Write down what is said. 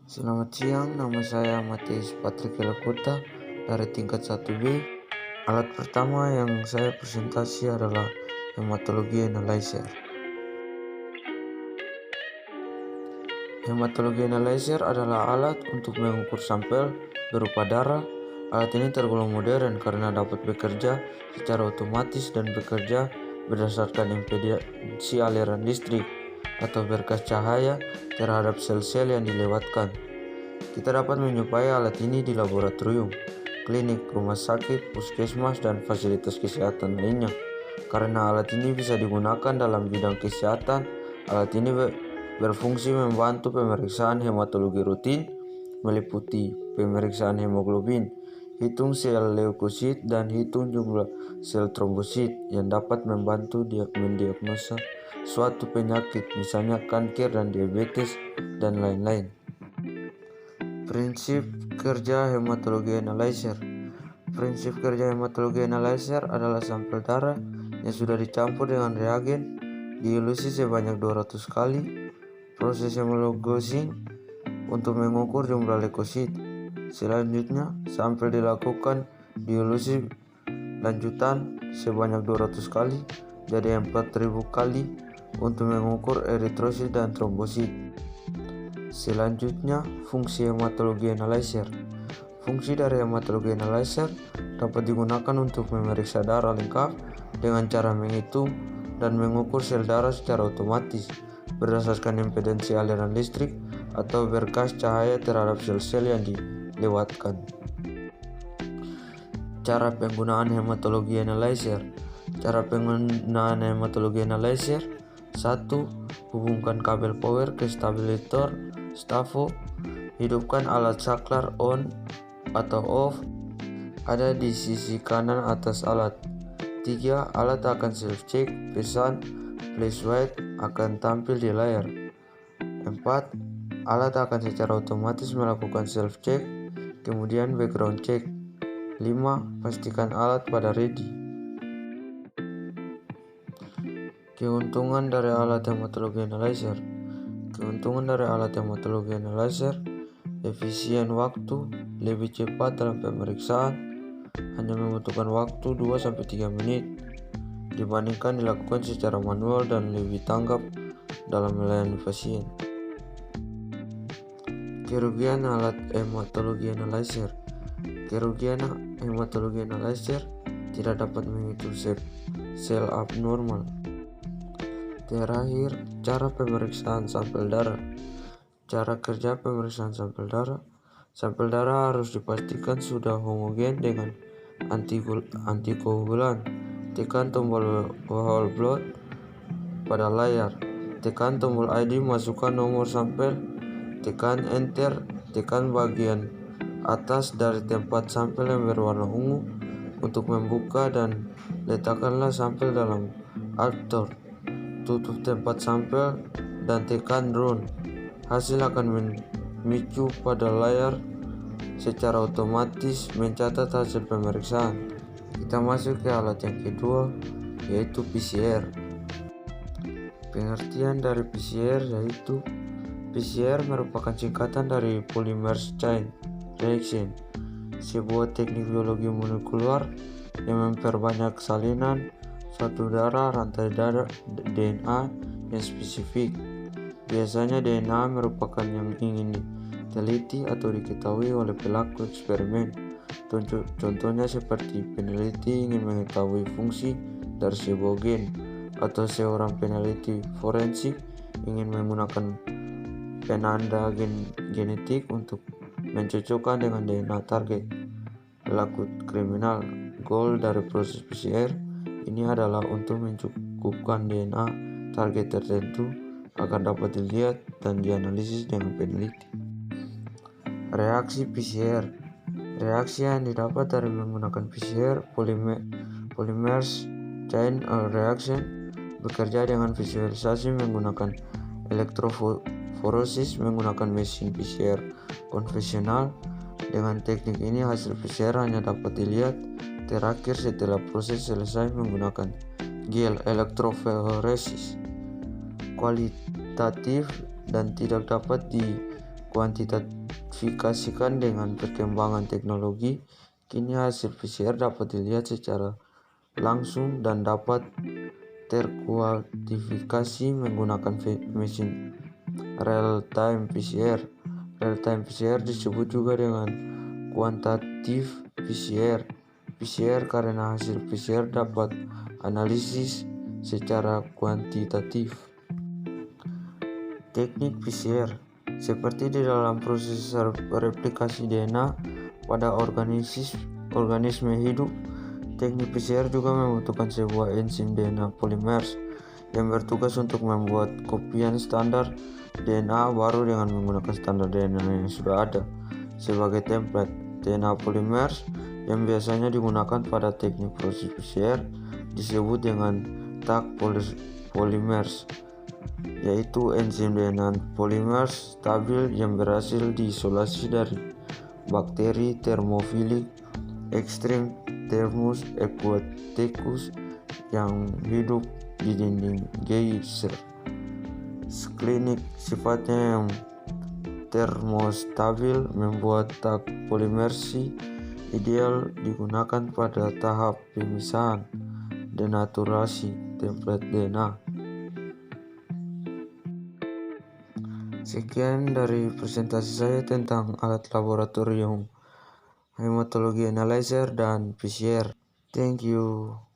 Selamat siang, nama saya Matius Patrick Lakota dari tingkat 1B. Alat pertama yang saya presentasi adalah hematologi analyzer. Hematologi analyzer adalah alat untuk mengukur sampel berupa darah. Alat ini tergolong modern karena dapat bekerja secara otomatis dan bekerja berdasarkan impedansi aliran listrik atau berkas cahaya terhadap sel-sel yang dilewatkan. Kita dapat menjumpai alat ini di laboratorium, klinik, rumah sakit, puskesmas, dan fasilitas kesehatan lainnya. Karena alat ini bisa digunakan dalam bidang kesehatan, alat ini berfungsi membantu pemeriksaan hematologi rutin, meliputi pemeriksaan hemoglobin, hitung sel leukosit, dan hitung jumlah sel trombosit yang dapat membantu mendiagnosa suatu penyakit, misalnya kanker dan diabetes, dan lain-lain. Prinsip kerja hematologi analyzer. Prinsip kerja hematologi analyzer adalah sampel darah yang sudah dicampur dengan reagen diilusi sebanyak 200 kali. Proses hemologosing untuk mengukur jumlah leukosit. Selanjutnya, sampel dilakukan diilusi lanjutan sebanyak 200 kali, jadi 4000 kali untuk mengukur eritrosit dan trombosit. Selanjutnya, fungsi hematologi analyzer. Fungsi dari hematologi analyzer dapat digunakan untuk memeriksa darah lengkap dengan cara menghitung dan mengukur sel darah secara otomatis berdasarkan impedansi aliran listrik atau berkas cahaya terhadap sel-sel yang dilewatkan. Cara penggunaan hematologi analyzer. Cara penggunaan hematologi analyzer: 1. Hubungkan kabel power ke stabilizer stafo. Hidupkan alat saklar on atau off, ada di sisi kanan atas alat. 3. Alat akan self check, pesan flashlight akan tampil di layar. 4. Alat akan secara otomatis melakukan self check, kemudian background check. 5. Pastikan alat pada ready. Keuntungan dari alat hematologi analyzer. Keuntungan dari alat hematologi analyzer: efisien waktu, lebih cepat dalam pemeriksaan, hanya membutuhkan waktu 2-3 menit dibandingkan dilakukan secara manual dan lebih tanggap dalam melayani pasien. Kerugian alat hematologi analyzer. Kerugian hematologi analyzer: tidak dapat menghitung sel abnormal. Terakhir, cara pemeriksaan sampel darah. Cara kerja pemeriksaan sampel darah. Sampel darah harus dipastikan sudah homogen dengan antikoagulan. Tekan tombol whole blood pada layar. Tekan tombol ID, masukkan nomor sampel. Tekan enter. Tekan bagian atas dari tempat sampel yang berwarna ungu untuk membuka dan letakkanlah sampel dalam adaptor. Tutup tempat sampel dan tekan run. Hasil akan memicu pada layar secara otomatis mencatat hasil pemeriksaan. Kita masuk ke alat yang kedua, yaitu PCR. Pengertian dari PCR yaitu PCR merupakan singkatan dari polymer chain reaction, sebuah teknik biologi molekular yang memperbanyak salinan suatu darah rantai DNA yang spesifik. Biasanya DNA merupakan yang ingin diteliti atau diketahui oleh pelaku eksperimen. Contohnya seperti peneliti ingin mengetahui fungsi dari sebuah gen, atau seorang peneliti forensik ingin menggunakan penanda genetik untuk mencocokkan dengan DNA target. Pelaku kriminal. Goal dari proses PCR ini adalah untuk mencukupkan DNA target tertentu agar dapat dilihat dan dianalisis dengan peneliti. Reaksi PCR. Reaksi yang didapat dari menggunakan PCR, polymers chain reaction, bekerja dengan visualisasi menggunakan elektroforosis menggunakan mesin PCR konvensional. Dengan teknik ini hasil PCR hanya dapat dilihat terakhir setelah proses selesai menggunakan gel elektroforesis. Kualitatif dan tidak dapat dimodifikasikan dengan perkembangan teknologi, kini hasil PCR dapat dilihat secara langsung dan dapat terkuantifikasi menggunakan mesin real-time PCR. Real-time PCR disebut juga dengan quantitative PCR karena hasil PCR dapat analisis secara kuantitatif. Teknik PCR seperti di dalam proses replikasi DNA pada organisme hidup. Teknik PCR juga membutuhkan sebuah enzim DNA polimers yang bertugas untuk membuat kopian standar DNA baru dengan menggunakan standar DNA yang sudah ada sebagai template. DNA polimers yang biasanya digunakan pada teknik proses PCR disebut dengan Taq polymers, yaitu enzim DNA polimers stabil yang berhasil diisolasi dari bakteri thermophilic ekstrim Thermus aquaticus yang hidup di dinding geyser. Klinik sifatnya yang termostabil membuat Taq polymers ideal digunakan pada tahap pemisahan denaturasi template DNA. Sekian dari presentasi saya tentang alat laboratorium hematologi analyzer dan PCR. Thank you.